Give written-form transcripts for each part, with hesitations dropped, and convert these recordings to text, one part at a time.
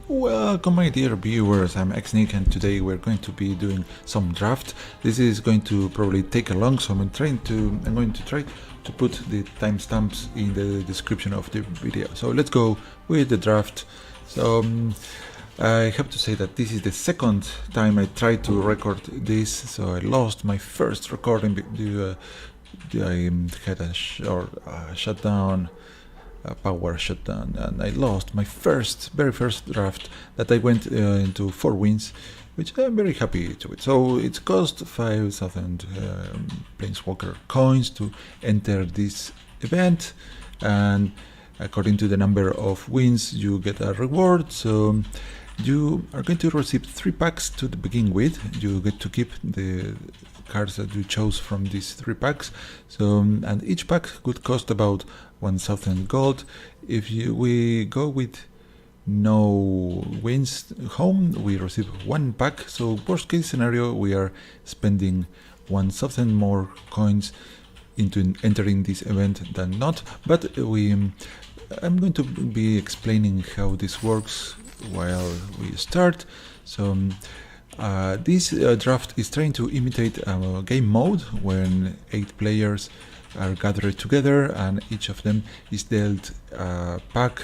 Welcome my dear viewers, I'm xnick and today we're going to be doing some draft. This is going to probably take a long, so I'm going to try to put the timestamps in the description of the video. So let's go with the draft. So I have to say that this is the second time I tried to record this, so I lost my first recording. I had a shutdown, a power shutdown, and I lost my very first draft that I went into 4 wins, which I'm very happy to it. So it cost 5,000 Planeswalker coins to enter this event, and according to the number of wins you get a reward. So you are going to receive 3 packs to begin with. You get to keep the cards that you chose from these 3 packs. So and each pack could cost about 1,000 gold. If we go with no wins home, we receive 1 pack. So worst case scenario, we are spending 1,000 more coins into entering this event than not. But I'm going to be explaining how this works while we start. So this draft is trying to imitate a game mode when 8 players are gathered together and each of them is dealt a pack.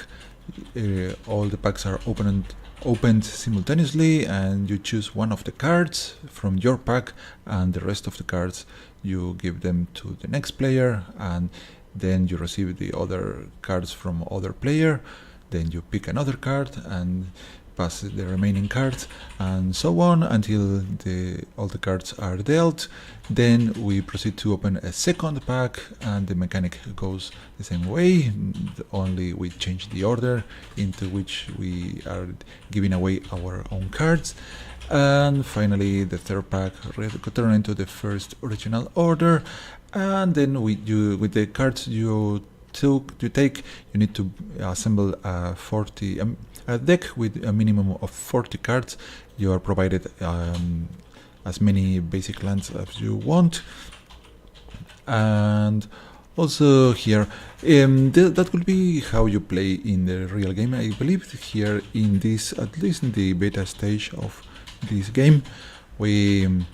All the packs are opened simultaneously, and you choose one of the cards from your pack, and the rest of the cards you give them to the next player, and then you receive the other cards from other player. Then you pick another card and pass the remaining cards, and so on until all the cards are dealt. Then we proceed to open a second pack, and the mechanic goes the same way, only we change the order into which we are giving away our own cards. And finally the third pack return into the first original order, and then with the cards you take, you need to assemble a deck with a minimum of 40 cards. You are provided as many basic lands as you want, and also here that will be how you play in the real game. I believe here in this, at least in the beta stage of this game, the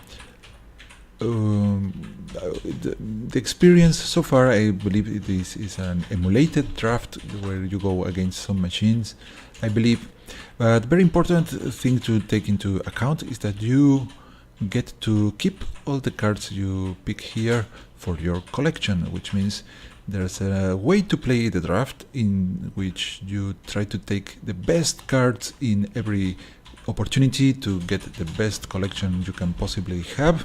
experience so far, I believe this is an emulated draft where you go against some machines, I believe. But very important thing to take into account is that you get to keep all the cards you pick here for your collection, which means there's a way to play the draft in which you try to take the best cards in every opportunity to get the best collection you can possibly have.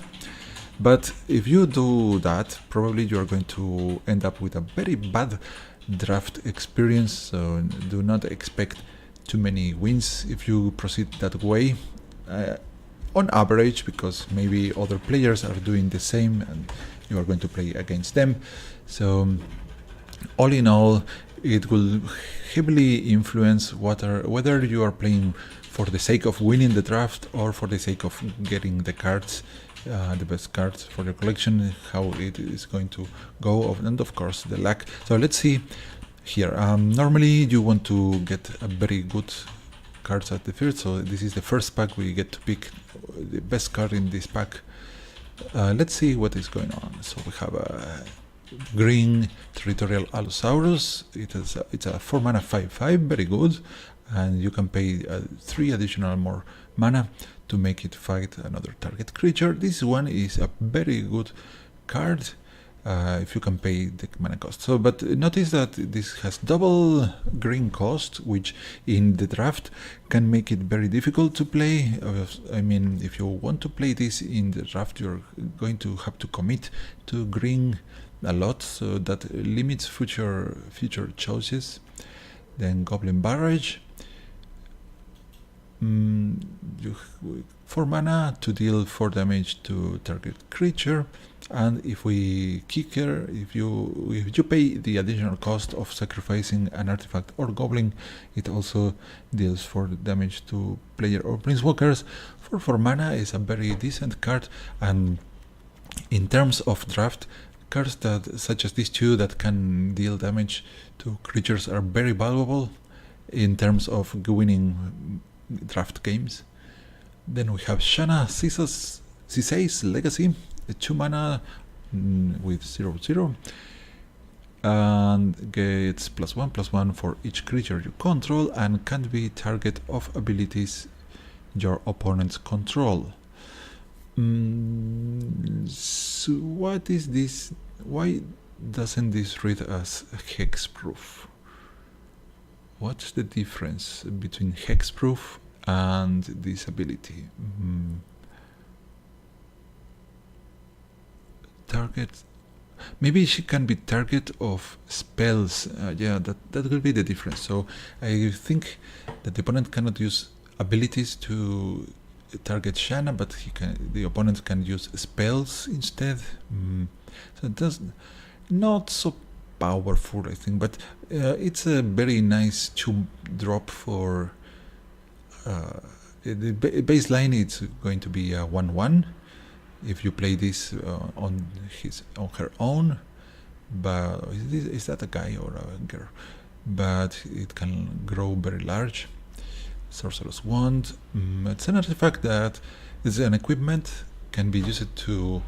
But if you do that, probably you are going to end up with a very bad draft experience, so do not expect too many wins if you proceed that way, on average, because maybe other players are doing the same and you are going to play against them. So all in all, it will heavily influence whether you are playing for the sake of winning the draft or for the sake of getting the cards, the best cards for your collection, how it is going to go, and of course the luck. So let's see here. Normally you want to get a very good cards at the first, so this is the first pack. We get to pick the best card in this pack. Let's see what is going on. So we have a green Territorial Allosaurus. It's a 4 mana 5/5, very good, and you can pay 3 additional more mana to make it fight another target creature. This one is a very good card if you can pay the mana cost. So, but notice that this has double green cost, which in the draft can make it very difficult to play. I mean, if you want to play this in the draft, you're going to have to commit to green a lot, so that limits future choices. Then Goblin Barrage. 4 mana to deal 4 damage to target creature, and if we kick her, if you pay the additional cost of sacrificing an artifact or goblin, it also deals 4 damage to player or planeswalkers. For 4 mana is a very decent card, and in terms of draft, cards that such as these 2 that can deal damage to creatures are very valuable in terms of winning draft games. Then we have Shanna Sisei's Legacy, a 2 mana with 0/0, and gets +1/+1 for each creature you control, and can be target of abilities your opponents control. So what is this? Why doesn't this read as hexproof? What's the difference between hexproof and this ability? Target. Maybe she can be target of spells. Yeah, that will be the difference. So I think that the opponent cannot use abilities to target Shanna, but the opponent can use spells instead. So that's not so powerful, I think, but it's a very nice 2-drop for the baseline. It's going to be a 1/1 if you play this on her own. But is that a guy or a girl? But it can grow very large. Sorcerer's Wand. It's an artifact that is an equipment, can be used to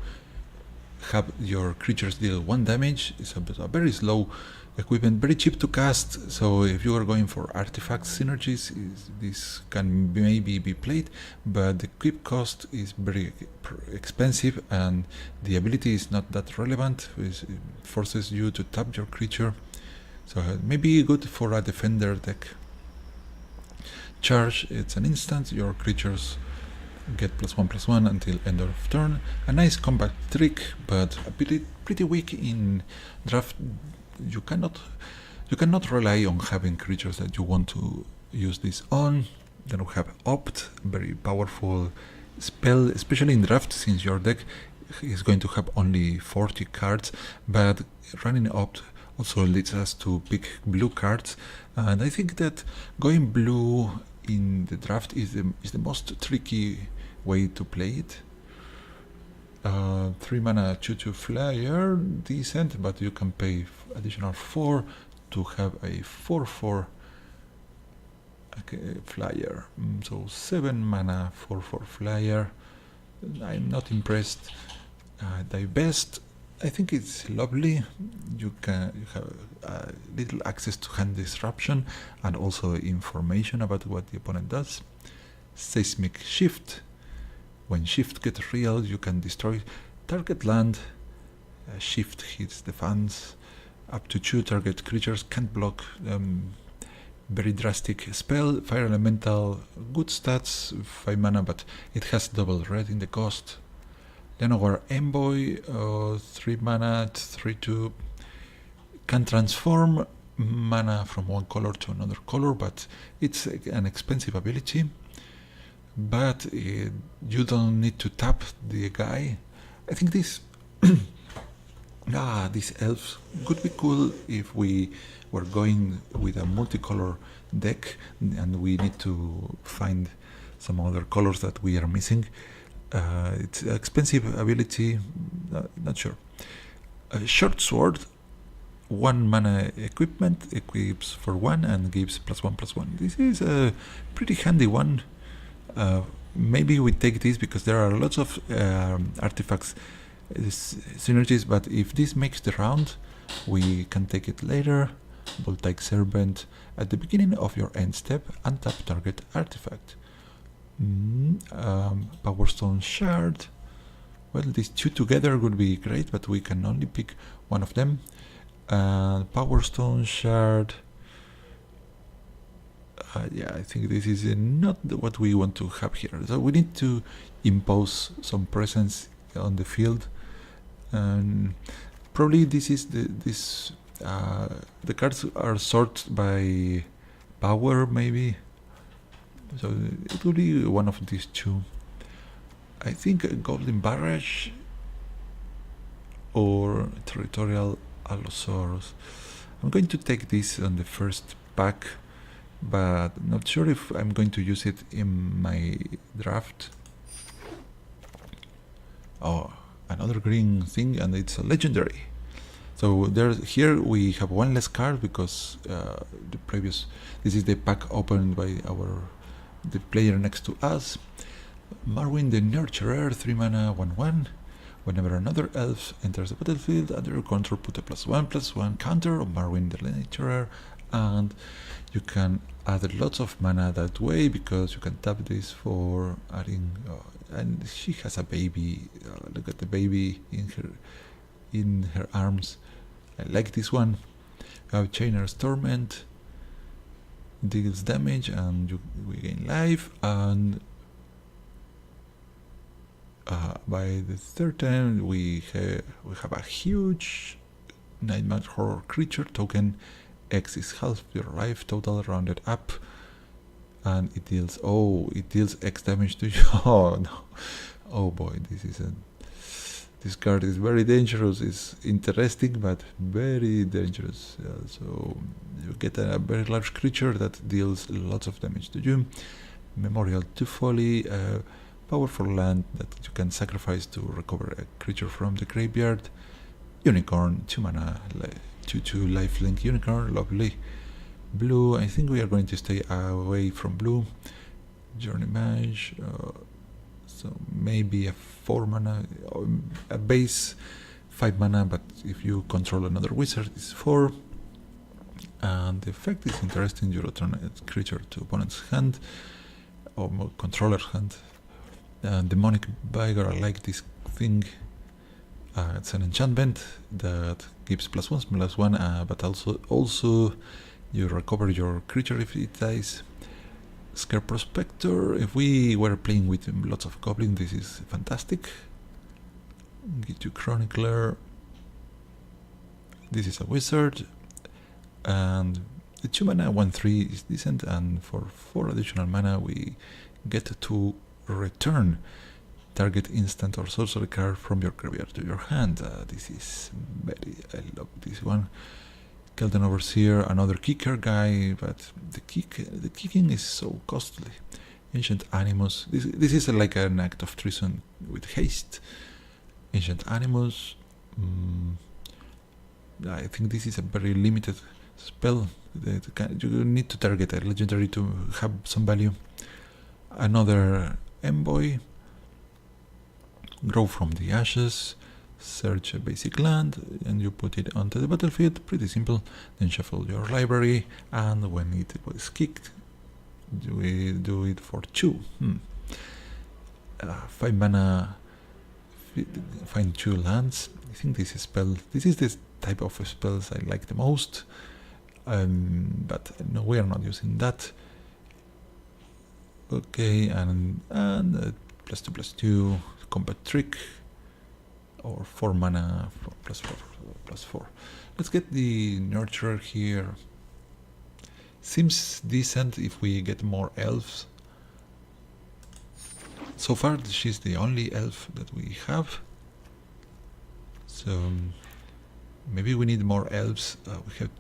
have your creatures deal 1 damage. It's a very slow equipment, very cheap to cast, so if you are going for artifact synergies, this can maybe be played, but the equip cost is very expensive and the ability is not that relevant. It forces you to tap your creature, so maybe good for a defender deck. Charge, it's an instant, your creatures get +1/+1 until end of turn. A nice combat trick, but pretty weak in draft. You cannot rely on having creatures that you want to use this on. Then we have Opt, very powerful spell, especially in draft, since your deck is going to have only 40 cards, but running Opt also leads us to pick blue cards, and I think that going blue in the draft is the most tricky way to play it. 3 mana 2/2 flyer, decent, but you can pay additional 4 to have a 4/4 flyer. So 7 mana 4/4 flyer. I'm not impressed. Divest, I think it's lovely. You have little access to hand disruption and also information about what the opponent does. Seismic Shift. When Shift gets real, you can destroy target land. Shift hits the fans. Up to 2 target creatures can't block. Very drastic spell. Fire Elemental, good stats, 5 mana, but it has double red in the cost. Llanowar Envoy, 3 mana, 3/2. Can transform mana from one color to another color, but it's an expensive ability. But you don't need to tap the guy. I think this these elves could be cool if we were going with a multicolor deck and we need to find some other colors that we are missing. It's an expensive ability, not sure. Short Sword, 1 mana equipment, equips for 1 and gives +1/+1. This is a pretty handy one. Maybe we take this because there are lots of artifacts synergies, but if this makes the round, we can take it later. Voltaic Serpent, at the beginning of your end step, untap target artifact. Powerstone Shard. Well, these 2 together would be great, but we can only pick one of them. Powerstone Shard. Yeah, I think this is not what we want to have here. So we need to impose some presence on the field. Probably this is the cards are sorted by power, maybe. So it will be one of these 2. I think a Golden Barrage or Territorial Allosaurus. I'm going to take this on the first pack, but not sure if I'm going to use it in my draft. Oh, another green thing, and it's a legendary. So here we have 1 less card because this is the pack opened by our the player next to us. Marwyn the Nurturer, 3 mana, 1/1. Whenever another elf enters the battlefield, under your control, put a +1/+1 counter on Marwyn the Nurturer, and you can add lots of mana that way because you can tap this for adding. And she has a baby. Look at the baby in her arms. I like this one. You have Chainer's Torment, deals damage, and we gain life. And by the third time, we have a huge Nightmare Horror creature token. X is half your life total rounded up, and it deals X damage to you. Oh no! Oh boy, this card is very dangerous. It's interesting but very dangerous. So you get a very large creature that deals lots of damage to you. Memorial to Folly, powerful land that you can sacrifice to recover a creature from the graveyard. Unicorn, 2 mana, 2/2 lifelink unicorn, lovely. Blue, I think we are going to stay away from blue. Journey Mage, so maybe a 4 mana, a base 5 mana, but if you control another wizard, it's 4. And the effect is interesting. You return a creature to opponent's hand, or controller's hand. Demonic Vigor, I like this thing. It's an enchantment that gives +1/+1, but also you recover your creature if it dies. Scare Prospector, if we were playing with lots of goblin, this is fantastic. Gitu Chronicler, this is a wizard, and the 2 mana 1/3 is decent, and for 4 additional mana we get to return target instant or sorcery card from your graveyard to your hand. This is I love this one. Kelden Overseer, another kicker guy, but the kicking is so costly. Ancient Animus, this is like an act of treason with haste. Ancient Animus, I think this is a very limited spell. You need to target a legendary to have some value. Another Envoy, Grow from the Ashes, search a basic land, and you put it onto the battlefield. Pretty simple. Then shuffle your library, and when it was kicked, we do it for 2. 5 mana, find 2 lands. I think this is the type of spells I like the most, but no, we are not using that. Okay, and +2/+2 combat trick, or 4 mana +4/+4. Let's get the Nurturer here. Seems decent if we get more elves. So far she's the only elf that we have, so maybe we need more elves. We have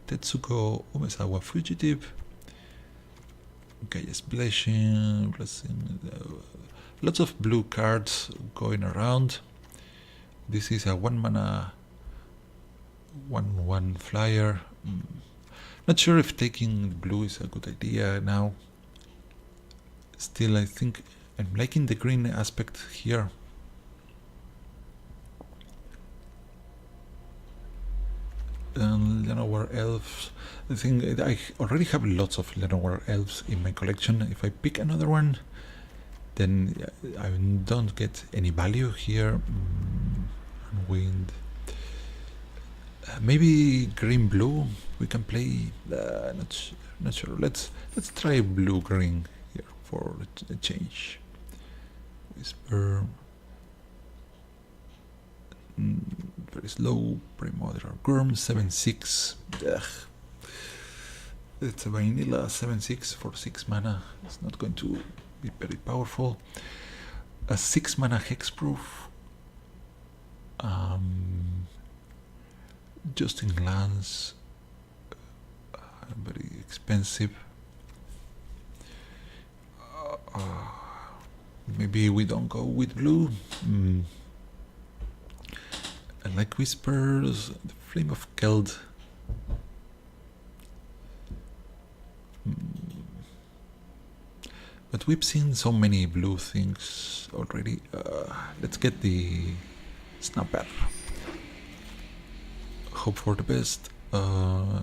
Tetsuko Umezawa Fugitive, Gaia's Blessing, lots of blue cards going around. This is a 1 mana 1/1 flyer. Not sure if taking blue is a good idea now. Still, I think I'm liking the green aspect here. Llanowar Elves. I think I already have lots of Llanowar Elves in my collection. If I pick another one, then I don't get any value here. Wind. Maybe green blue. We can play. Not sure. Let's try blue green here for a change. Whisper. Very slow. Primordial Gurm 7/6. It's a vanilla 7/6 for 6 mana. It's not going to be very powerful. A 6 mana hexproof. Justin Glance, very expensive. Maybe we don't go with blue. I like Whispers, the Flame of Keld. But we've seen so many blue things already. Let's get the snapper. Hope for the best. The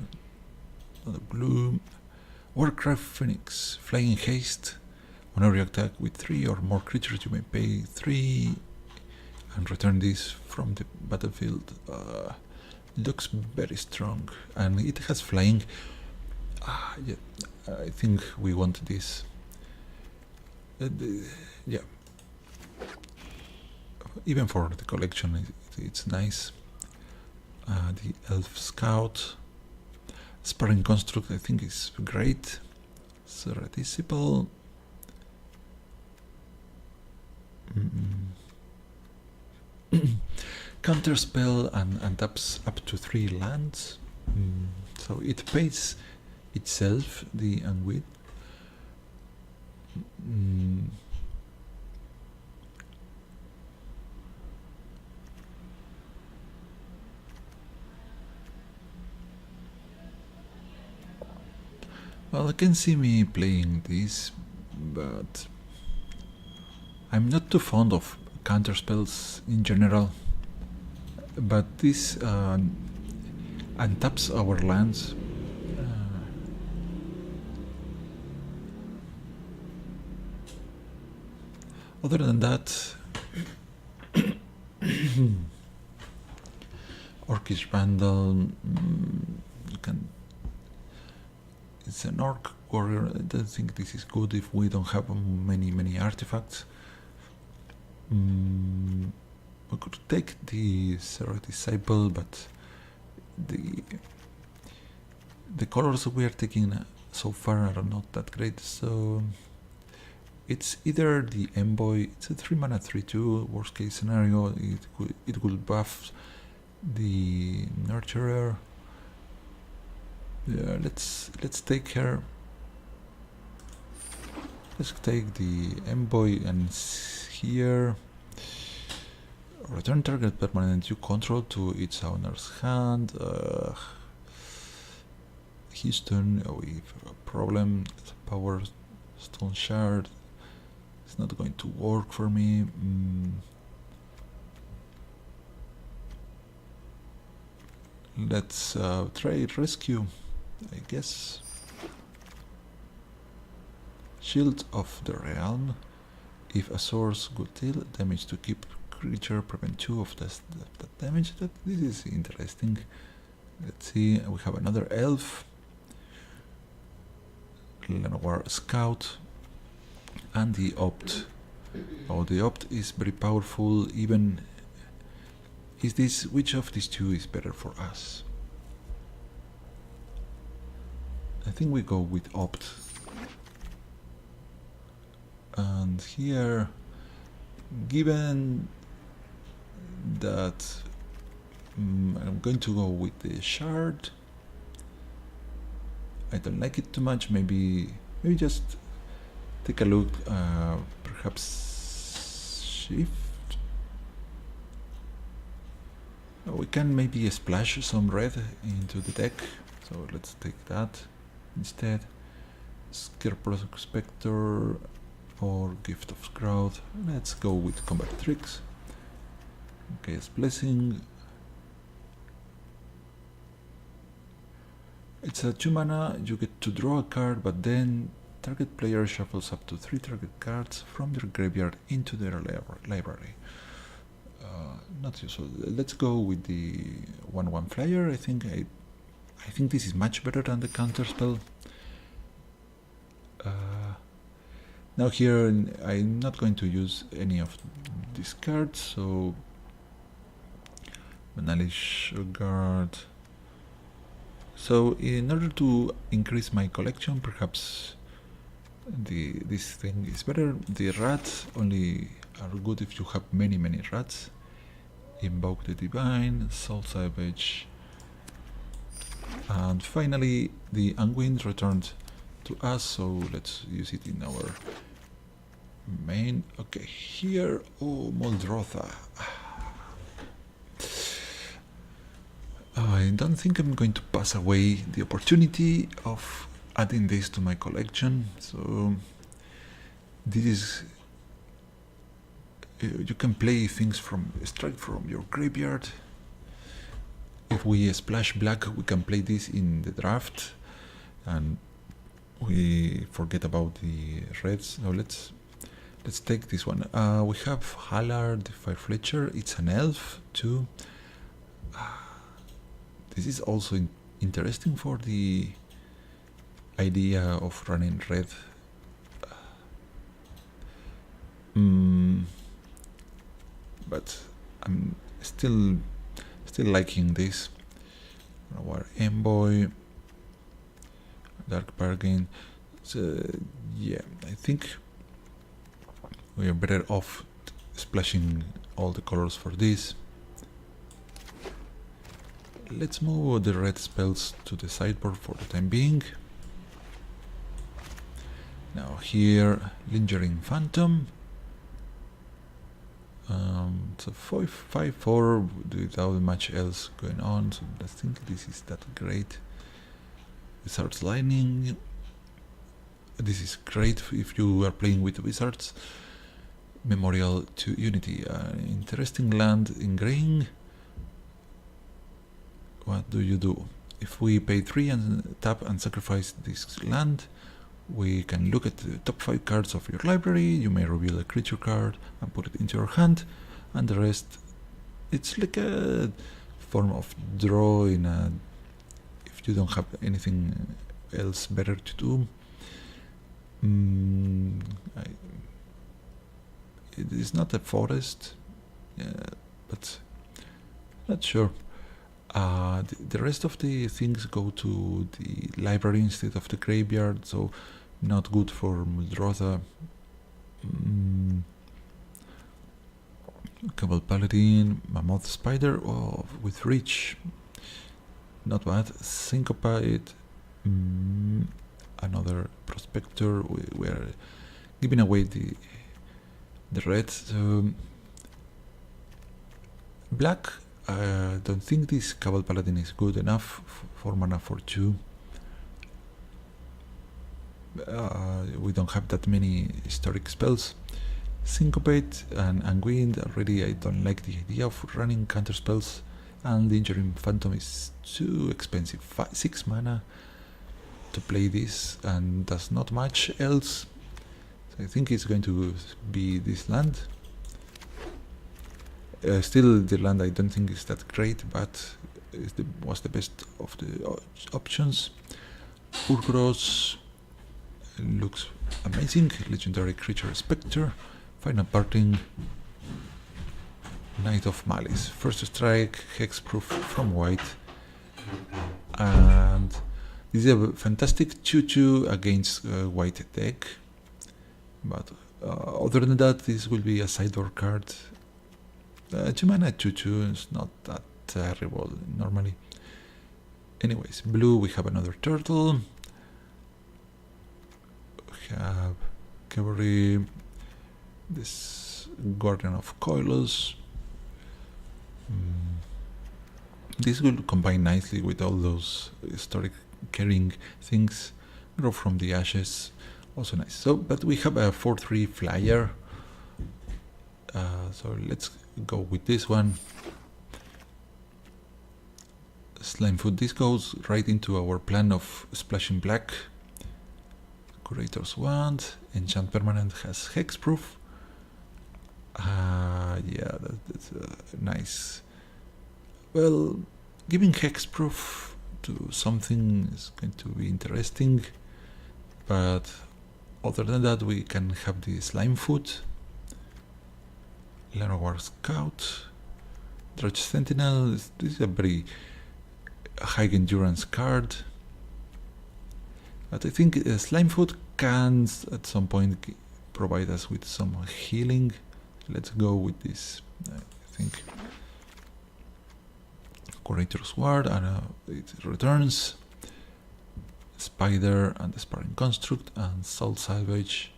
blue Warcraft Phoenix, Flying Haste. Whenever you attack with 3 or more creatures, you may pay 3 and return this from the battlefield. Looks very strong, and it has flying. Yeah, I think we want this. Yeah, even for the collection, it's nice. The Elf Scout, Sparring Construct, I think is great. Disciple. Counter spell and taps up to 3 lands. So it pays itself, the Unwit. Well, I can see me playing this, but I'm not too fond of counter spells in general. But this untaps our lands. Other than that, Orcish Vandal, it's an Orc warrior. I don't think this is good if we don't have many artifacts. We could take the Serra Disciple, but the colors we are taking so far are not that great, so it's either the Envoy. It's a 3 mana 3/2. Worst case scenario, it will buff the Nurturer. Yeah, let's take her. Let's take the Envoy, and here return target permanent you control to its owner's hand. Houston, we have a problem. It's a Power Stone Shard. It's not going to work for me. Let's try rescue, I guess. Shield of the Realm. If a source good deal damage to keep creature, prevent 2 of the damage. This is interesting. Let's see, we have another elf, Llanowar Scout, and the Opt. Oh, the Opt is very powerful. Even is this, which of these two is better for us? I think we go with Opt. And here, given that I'm going to go with the Shard, I don't like it too much. Maybe just take a look. Perhaps Shift. We can maybe splash some red into the deck, so let's take that instead. Scarecrow Spectre or Gift of Scroud. Let's go with Combat Tricks. Okay, it's Blessing. It's a 2 mana, you get to draw a card, but then target player shuffles up to 3 target cards from their graveyard into their library. Not useful. Let's go with the 1/1 flyer. I think this is much better than the counter spell. Now here I'm not going to use any of these cards, so Banalish Guard. So in order to increase my collection, perhaps this thing is better. The rats only are good if you have many rats. Invoke the Divine, Soul Savage, and finally the Unwind returned to us, so let's use it in our main. Okay, here, oh, Muldrotha. I don't think I'm going to pass away the opportunity of adding this to my collection, so This is you can play things from straight from your graveyard. If we splash black, we can play this in the draft, and we forget about the reds. Now let's take this one. We have Hallard, Fire Fletcher. It's an elf too. This is also interesting for the idea of running red. But I'm still liking this. Our Envoy, Dark Bargain. So yeah, I think we are better off splashing all the colors for this. Let's move the red spells to the sideboard for the time being. Now here, Lingering Phantom. So 5/4 without much else going on, so I think this is that great. Wizards Lightning. This is great if you are playing with wizards. Memorial to Unity. Interesting land in green. What do you do? If we pay 3 and tap and sacrifice this land, we can look at the top 5 cards of your library. You may reveal a creature card and put it into your hand, and the rest, it's like a form of draw in a, if you don't have anything else better to do. It is not a forest, but not sure. The rest of the things go to the library instead of the graveyard, so not good for Muldrotha. Cabal Paladin, Mammoth Spider, with Reach, not bad. Syncopate, another Prospector. We are giving away the red. Black. I don't think this Cabal Paladin is good enough for mana for 2. We don't have that many historic spells. Syncopate and Unwind, already I don't like the idea of running counter spells, and the Lingering Phantom is too expensive. 6 mana to play this, and does not much else. So I think it's going to be this land. Still, the land I don't think is that great, but was the best of the options. Urgros looks amazing. Legendary Creature Spectre. Final Parting. Knight of Malice. First Strike, Hexproof from white. And this is a fantastic 2/2 against white deck. But other than that, this will be a sideboard card. 2 mana 2/2 is not that terrible normally. Anyways, blue, we have another turtle. We have Cavalry, this Guardian of Coilos. This will combine nicely with all those historic carrying things. Grow from the Ashes, also nice. So, but we have a 4/3 flyer. So let's go with this one. Slimefoot. This goes right into our plan of splashing black. Curator's Wand. Enchant Permanent has Hexproof. Yeah, that's nice. Well, giving Hexproof to something is going to be interesting, but other than that, we can have the Slimefoot. Llanowar Scout, Drudge Sentinel. This is a very high endurance card, but I think Slimefoot can at some point provide us with some healing. Let's go with this. I think Curator's Ward, and it returns Spider and the Sparring Construct and Soul Salvage.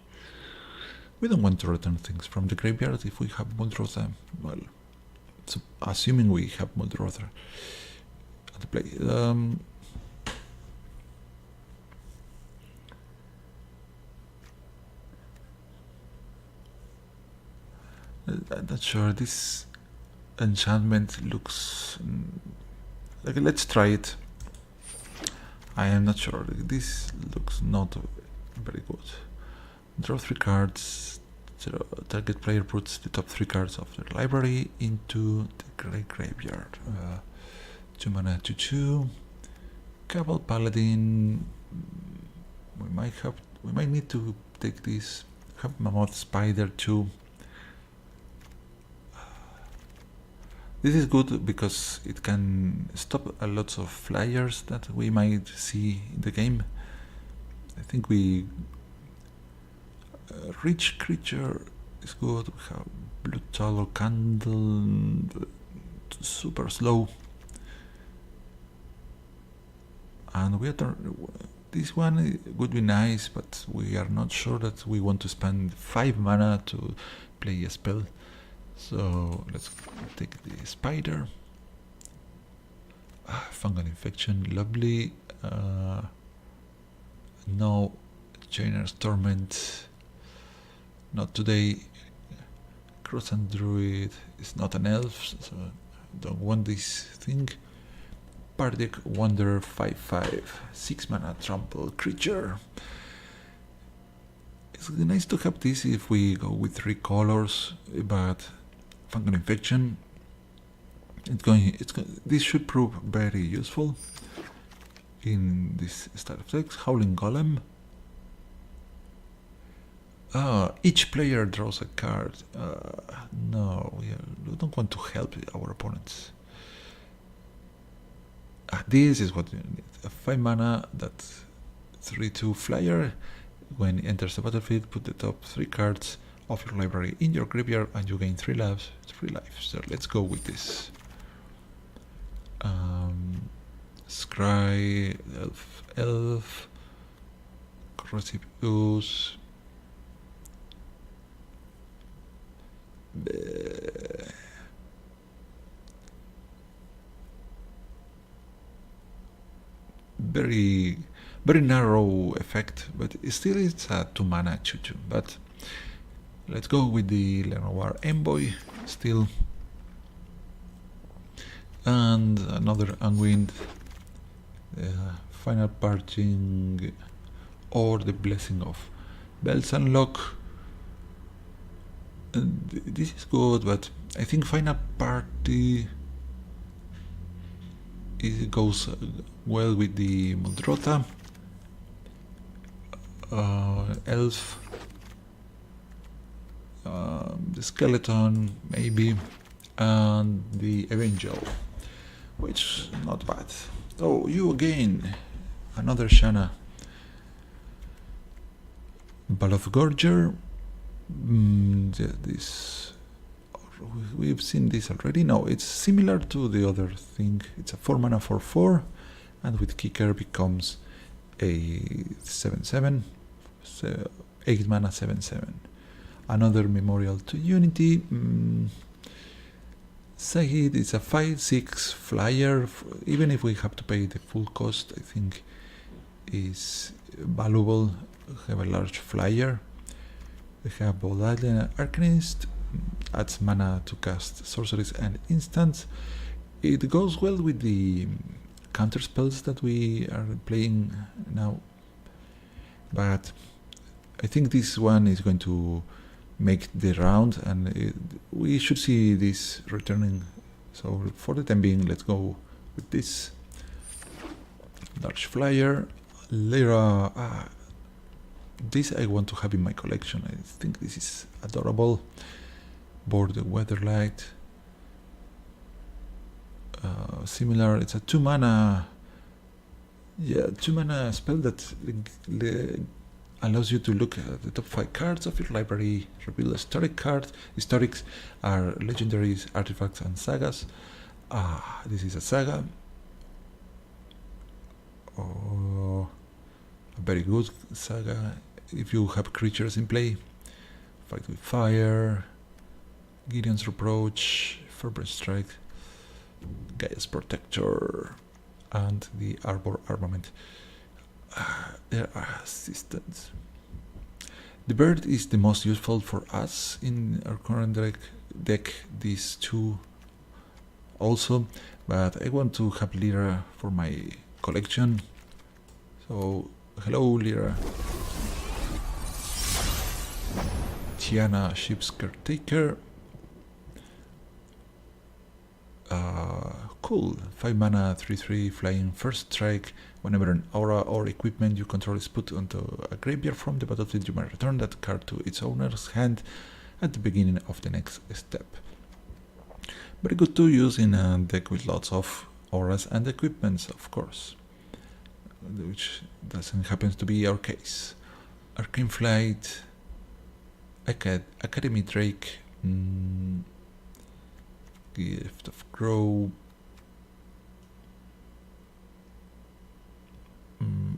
We don't want to return things from the graveyard if we have Muldrotha. Well, so assuming we have Muldrotha at the play. I'm not sure. This enchantment looks like, let's try it. I am not sure. This looks not very good. Draw 3 cards. Target player puts the top 3 cards of their library into the graveyard. 2 mana 2/2. Cabal Paladin. We might need to take this. Have Mammoth Spider too. This is good because it can stop a lot of flyers that we might see in the game. I think we rich creature is good. We have blue tallow candle, super slow, and this one would be nice, but we are not sure that we want to spend 5 mana to play a spell. So let's take the spider. Fungal infection, lovely. No, Chainer's Torment. Not today. Crossand Druid is not an elf, so I don't want this thing. Bardic Wanderer 5/5, 6 mana trample creature. It's nice to have this if we go with 3 colors, but Fungal Infection, this should prove very useful in this style of text. Howling Golem. Each player draws a card. No, we don't want to help our opponents. This is what you need. A 5 mana, that's 3/2 flyer. When it enters the battlefield, put the top 3 cards of your library in your graveyard and you gain 3 lives. So let's go with this. Scry, Elf, Corrosive Ooze. Very narrow effect, but still it's a 2 mana 2/2. But let's go with the Lenoir Envoy still, and another Unwind, Final Parting, or the Blessing of Bells Unlock. This is good, but I think Final Party it goes well with the Muldrota, Elf, the Skeleton maybe, and the Evangel, which not bad. Oh, you again, another Shanna. Balothgorger. This we've seen this already. No, it's similar to the other thing. It's a 4 mana 4/4, and with Kicker becomes a 7/7, so 8 mana 7/7. Another Memorial to Unity. Sahid is a 5/6 flyer. Even if we have to pay the full cost, I think is valuable. We have a large flyer. We have Boldadlian Arcanist, adds mana to cast sorceries and instants. It goes well with the counter spells that we are playing now, but I think this one is going to make the round, and we should see this returning. So for the time being, let's go with this large flyer. Lyra. This I want to have in my collection. I think this is adorable. Board the Weatherlight. Similar, it's a 2 mana. Yeah, 2 mana spell that allows you to look at the top 5 cards of your library, reveal a historic card. Historics are legendaries, artifacts, and sagas. This is a saga. Oh, a very good saga. If you have creatures in play, Fight with Fire, Gideon's Reproach, Fervent Strike, Gaia's Protector, and the Arbor Armament. There are assistants. The bird is the most useful for us in our current deck. These two also, but I want to have Lyra for my collection. So hello Lyra. Tiana, Ship's Caretaker. Cool. 5 mana, 3/3 flying, first strike. Whenever an aura or equipment you control is put onto a graveyard from the battlefield, you may return that card to its owner's hand at the beginning of the next step. Very good to use in a deck with lots of auras and equipments, of course, which doesn't happen to be our case. Arcane Flight, Academy Drake, Gift of Grow,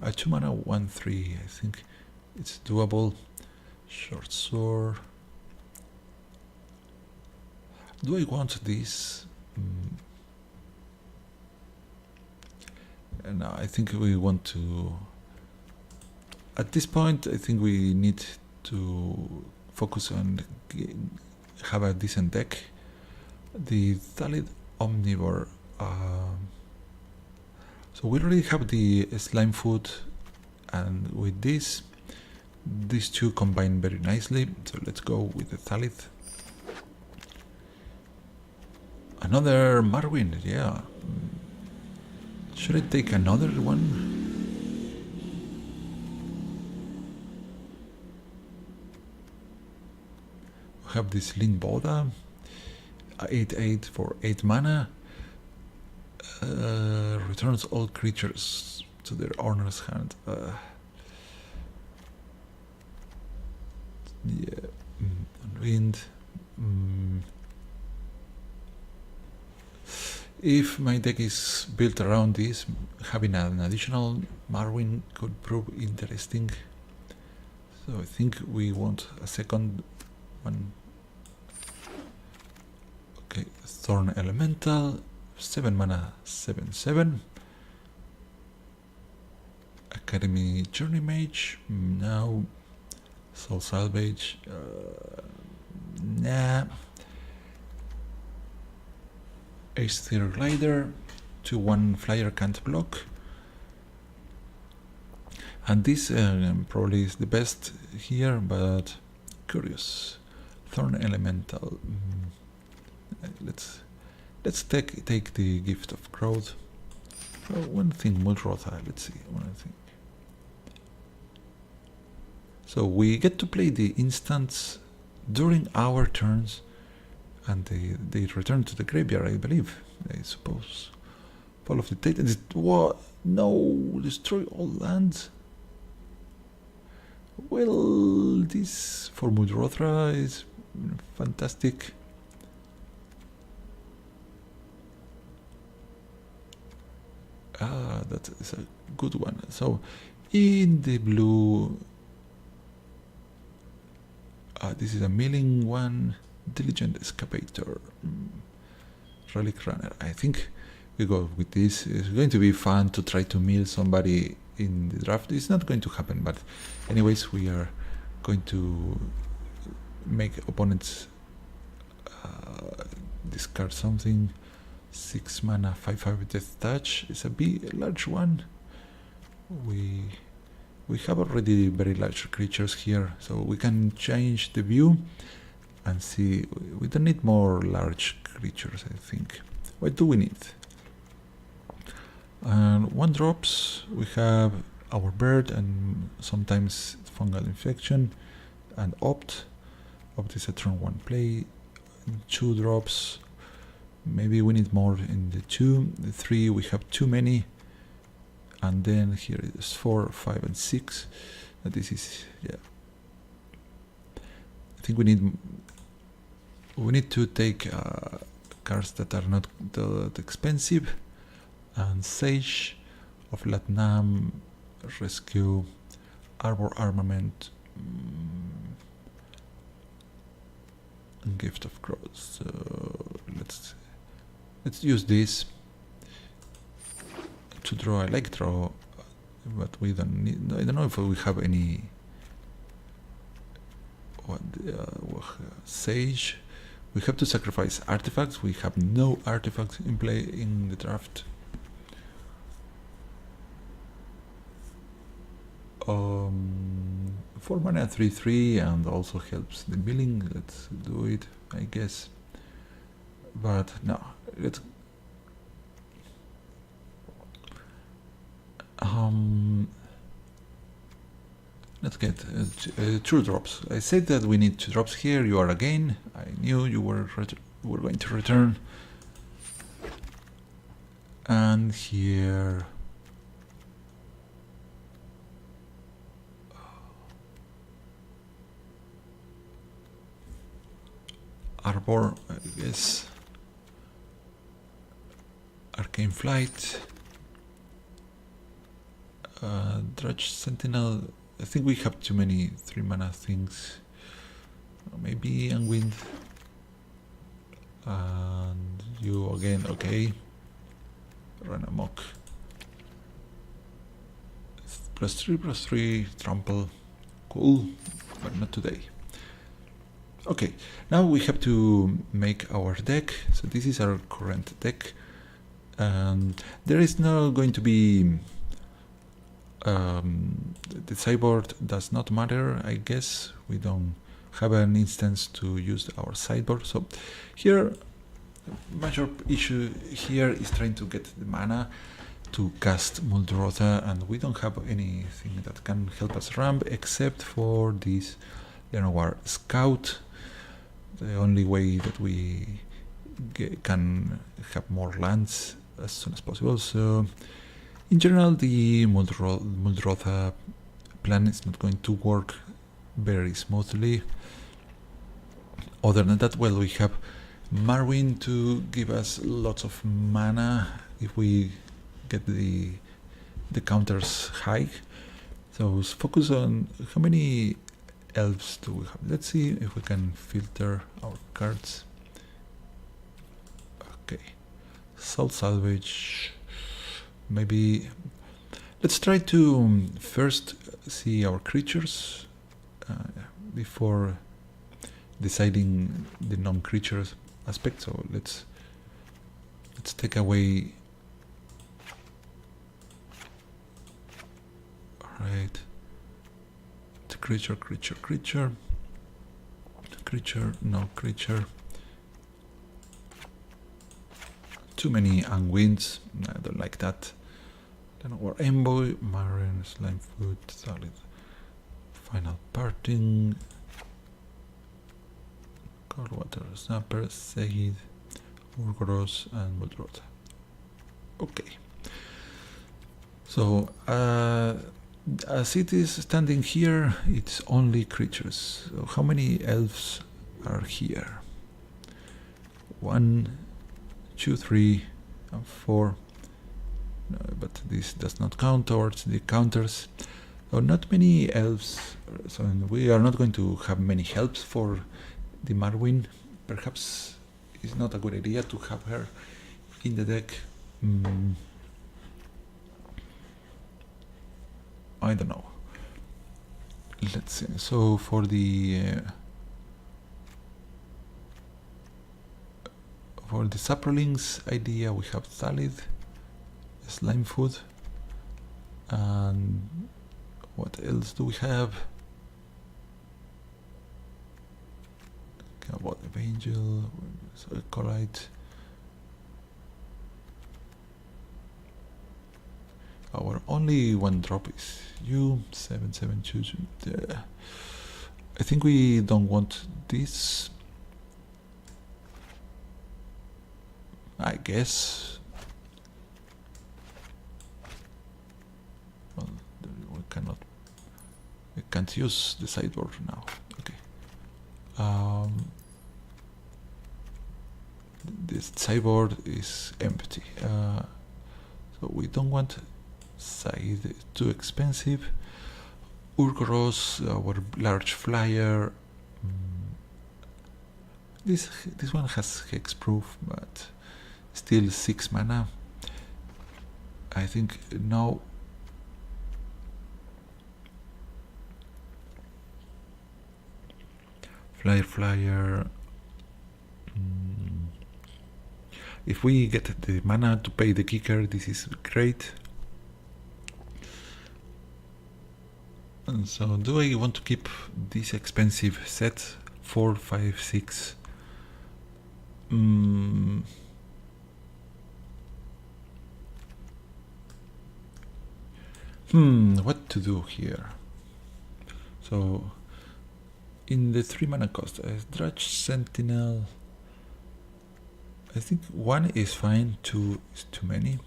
a 2 mana 1/3, I think it's doable. Short Sword. Do I want this? No, I think we want to. At this point, I think we need to focus on have a decent deck. The Thalid Omnivore. So we already have the Slime Foot, and with this, these two combine very nicely. So let's go with the Thalid. Another Marwyn, yeah. Should I take another one? We have this Limboda, 8/8 for 8 mana. Returns all creatures to their owner's hand. Yeah, Wind. If my deck is built around this, having an additional Marwyn could prove interesting. So I think we want a second one. Okay, Thorn Elemental, 7 mana, 7/7. Academy Journey Mage, now Soul Salvage, nah. Aether Glider, 2/1 flyer can't block. And this probably is the best here, but curious. Thorn Elemental. Let's take the Gift of Growth. One thing, Mulrotha. Let's see. One thing. So we get to play the instants during our turns, and they return to the graveyard, I believe. I suppose. Fall of the Titans. What? No! Destroy all lands. Well, this for Mulrotha is fantastic. That is a good one. So, in the blue, this is a milling one. Diligent Excavator, Relic Runner. I think we go with this. It's going to be fun to try to mill somebody in the draft. It's not going to happen, but anyways, we are going to make opponents discard something. 6 mana, 5/5 Death Touch is a large one. We have already very large creatures here, so we can change the view and see. We don't need more large creatures, I think. What do we need? And 1-drops, we have our bird and sometimes fungal infection, and Opt is a turn 1 play. 2-drops, maybe we need more in the 2. The 3, we have too many, and then here is 4, 5, and 6. This is, yeah. I think we need to take cards that are not that expensive, and Sage of Latnam, Rescue, Arbor Armament, and Gift of Growth. So let's use this to draw. I like draw, but we don't need. I don't know if we have any Sage. We have to sacrifice artifacts. We have no artifacts in play in the draft. 4 mana 3/3 and also helps the milling. Let's do it, I guess. But no, let's get 2 drops. I said that we need 2 drops here. You are again. I knew you were going to return. And here Arbor, I guess. Arcane Flight. Drudge Sentinel. I think we have too many 3 mana things. Maybe Unwind. And you again, okay. Run amok. +3/+3, trample. Cool, but not today. Okay, now we have to make our deck. So this is our current deck. There is not going to be the sideboard does not matter, I guess. We don't have an instance to use our sideboard. So here, major issue here is trying to get the mana to cast Muldrotha, and we don't have anything that can help us ramp except for this Llanowar Scout. The only way that we can have more lands as soon as possible. So in general, the Muldrotha plan is not going to work very smoothly. Other than that, well, we have Marwyn to give us lots of mana if we get the counters high. So focus on how many elves do we have. Let's see if we can filter our cards. Okay, Soul Salvage. Maybe let's try to first see our creatures before deciding the non-creatures aspect. So let's take away. Alright, the creature, no creature. Too many Unwinds, I don't like that. Or Envoy, Marin, Slimefoot, Solid, Final Parting, Coldwater, Snapper, Seid, Urgoros, and Muldrotha. Okay. So, as it is standing here, it's only creatures. So how many elves are here? 1, 2, 3, and 4. No, but this does not count towards the counters. So not many elves. So we are not going to have many helps for the Marwyn. Perhaps it's not a good idea to have her in the deck. I don't know. Let's see. So for the Saprolings idea, we have Salid, Slimefoot, and what else do we have? What Evangel, Colite. Our only 1 drop is you, 7/7 I think we don't want this. I guess. Well, we can't use the sideboard now. Okay. This sideboard is empty. So we don't want Side, too expensive. Urgoros, our large flyer. This one has hexproof, but still 6 mana. I think now Flyer. If we get the mana to pay the kicker, this is great. And so, do I want to keep this expensive set? 4, 5, 6. What to do here? So, in the 3 mana cost, Drudge Sentinel. I think 1 is fine, 2 is too many.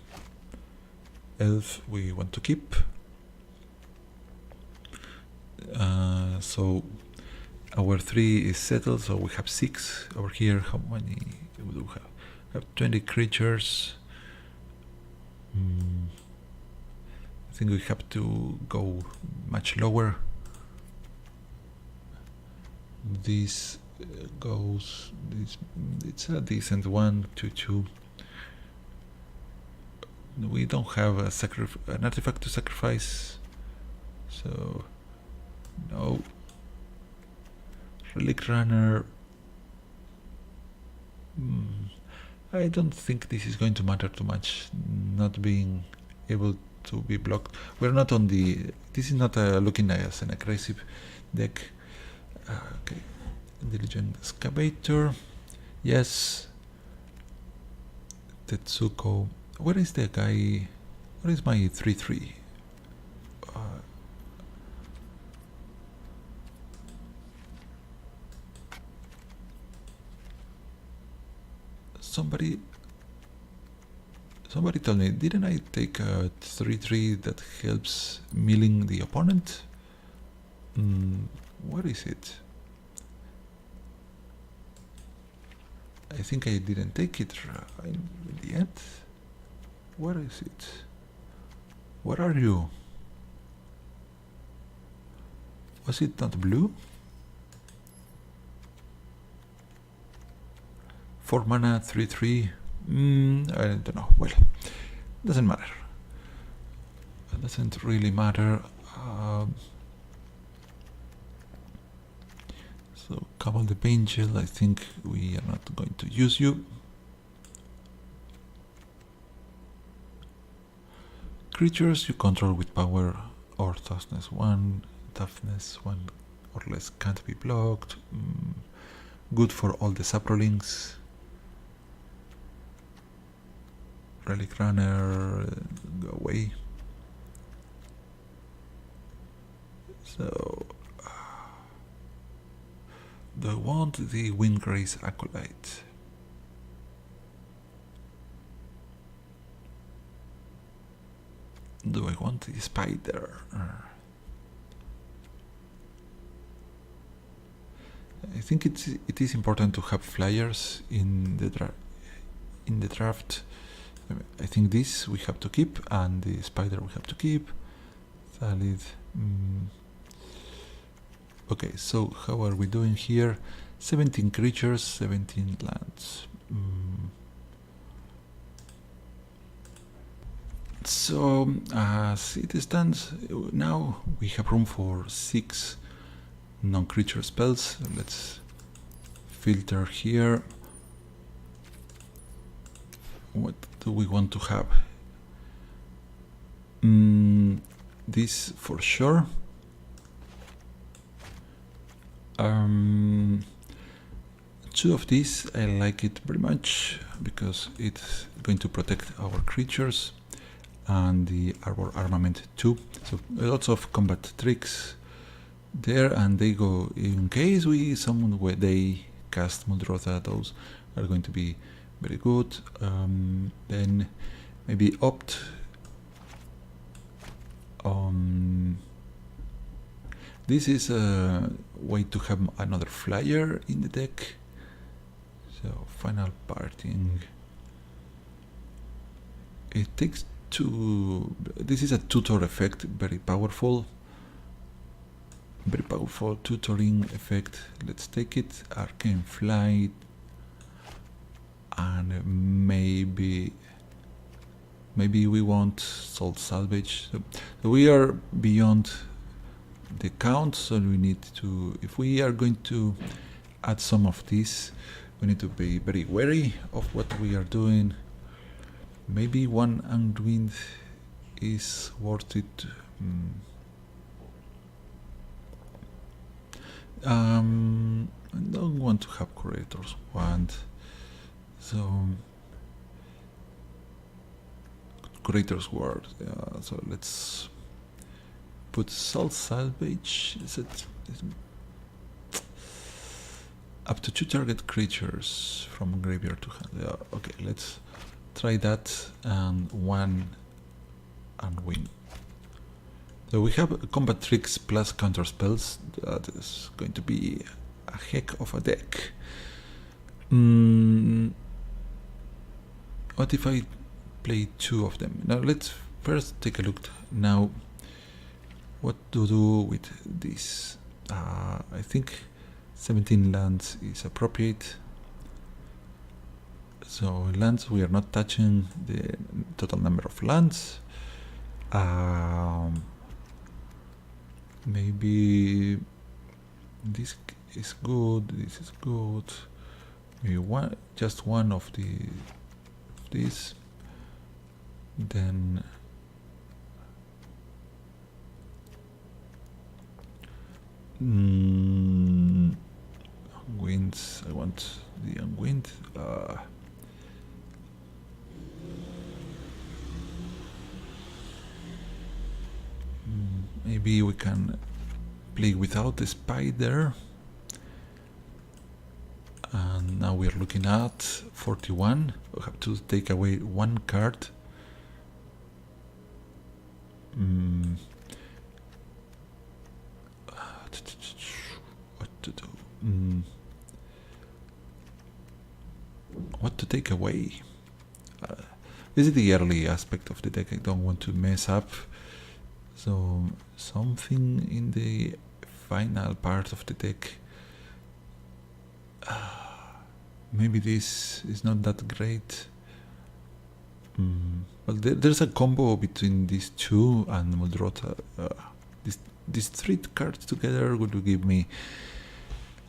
Elf we want to keep. So our 3 is settled, so we have 6 over here. How many do we have? We have 20 creatures. I think we have to go much lower. This goes, it's a decent 1, 2, 2. We don't have an artifact to sacrifice, so no. Relic Runner. I don't think this is going to matter too much, not being able to be blocked. We're not on the, this is not looking as an aggressive deck. Okay, Diligent Excavator, yes. Tetsuko, where is the guy? Where is my 3/3? Somebody told me, didn't I take a 3/3 that helps milling the opponent? Where is it? I think I didn't take it in the end. Where is it? Where are you? Was it not blue? 4 mana, 3/3. I don't know. Well, doesn't matter. It doesn't really matter. So, Cabal the Angel, I think we are not going to use you. Creatures you control with power or toughness 1, or less can't be blocked. Good for all the saprolings. Relic Runner, go away. So, do I want the Windgrace Acolyte? Do I want the Spider? I think it is important to have flyers in the draft. I think this we have to keep, and the Spider we have to keep. Valid. Okay, so how are we doing here? 17 creatures, 17 lands. So, as it stands now, we have room for 6 non-creature spells. Let's filter here. What do we want to have? This for sure. 2 of these, I like it very much because it's going to protect our creatures, and the Arbor Armament 2. So lots of combat tricks there, and they go in case we summon where they cast Muldrotha. Those are going to be very good. Then maybe opt on. This is a way to have another flyer in the deck. So final parting. It takes 2. This is a tutor effect, very powerful. Very powerful tutoring effect. Let's take it. Arcane Flight. And maybe we want Soul Salvage. So we are beyond the count, so we need to, if we are going to add some of these. We need to be very wary of what we are doing. Maybe one Unwind is worth it. I don't want to have Curator's Wand, so Curator's Ward. So let's put Salt Salvage. Is it up to 2 target creatures from graveyard to hand? Okay, let's try that, and 1 Unwind. So we have combat tricks plus counter spells. That is going to be a heck of a deck. What if I play 2 of them? Now let's first take a look now what to do with this. I think 17 lands is appropriate. So lands, we are not touching the total number of lands. Maybe this is good, this is good. Maybe just one of this. Then Unwinds. I want the Unwind. Maybe we can play without the spider. And now we are looking at 41. We have to take away 1 card. What to do? What to take away? This is the early aspect of the deck I don't want to mess up. So something in the final part of the deck. Maybe this is not that great. Well, there's a combo between these two, and Muldrota. These 3 cards together would give me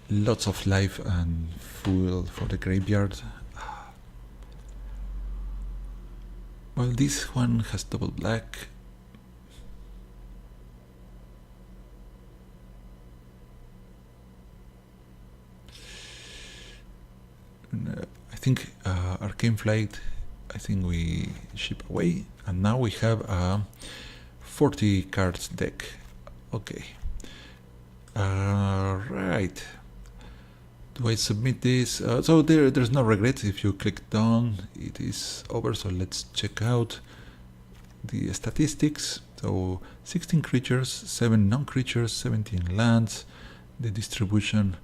lots of life and fuel for the graveyard. Well, this one has double black. I think Arcane Flight, I think we ship away, and now we have a 40 cards deck. Okay. Right. Do I submit this? So there's no regret. If you click done, it is over. So let's check out the statistics. So 16 creatures, 7 non-creatures, 17 lands. The distribution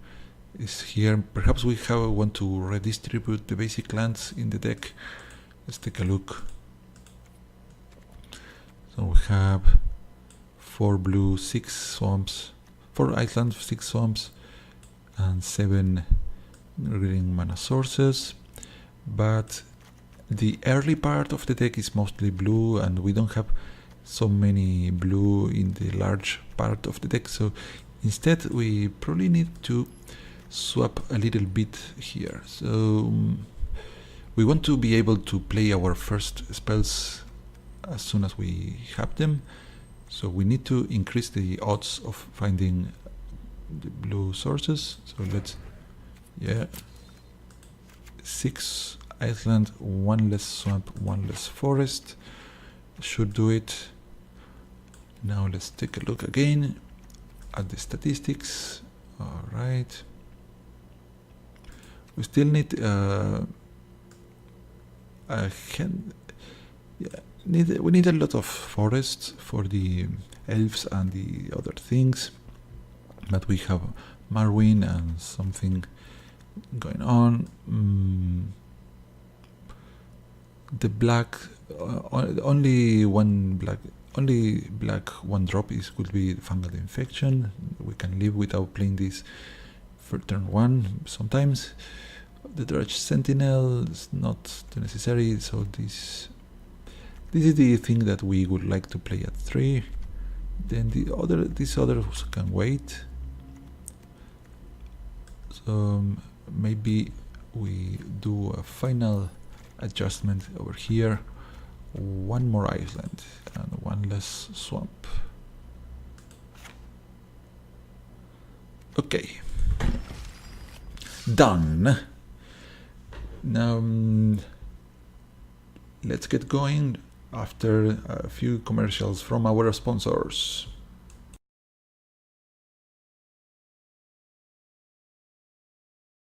is here. Perhaps we want to redistribute the basic lands in the deck. Let's take a look. So we have 4 blue, 6 swamps, 4 islands, 6 swamps, and 7 green mana sources. But the early part of the deck is mostly blue, and we don't have so many blue in the large part of the deck. So instead we probably need to swap a little bit here. So we want to be able to play our first spells as soon as we have them. So we need to increase the odds of finding the blue sources. So let's, 6 island, 1 less swamp, 1 less forest. Should do it. Now let's take a look again at the statistics. All right. We still need we need a lot of forests for the elves and the other things, but we have Marwyn and something going on. The black, only black 1 drop could be fungal infection. We can live without playing this for turn 1 sometimes. The Drudge Sentinel is not too necessary, so this is the thing that we would like to play at 3. Then these others can wait. So maybe we do a final adjustment over here. One more island and one less swamp. Okay, done. Now let's get going after a few commercials from our sponsors.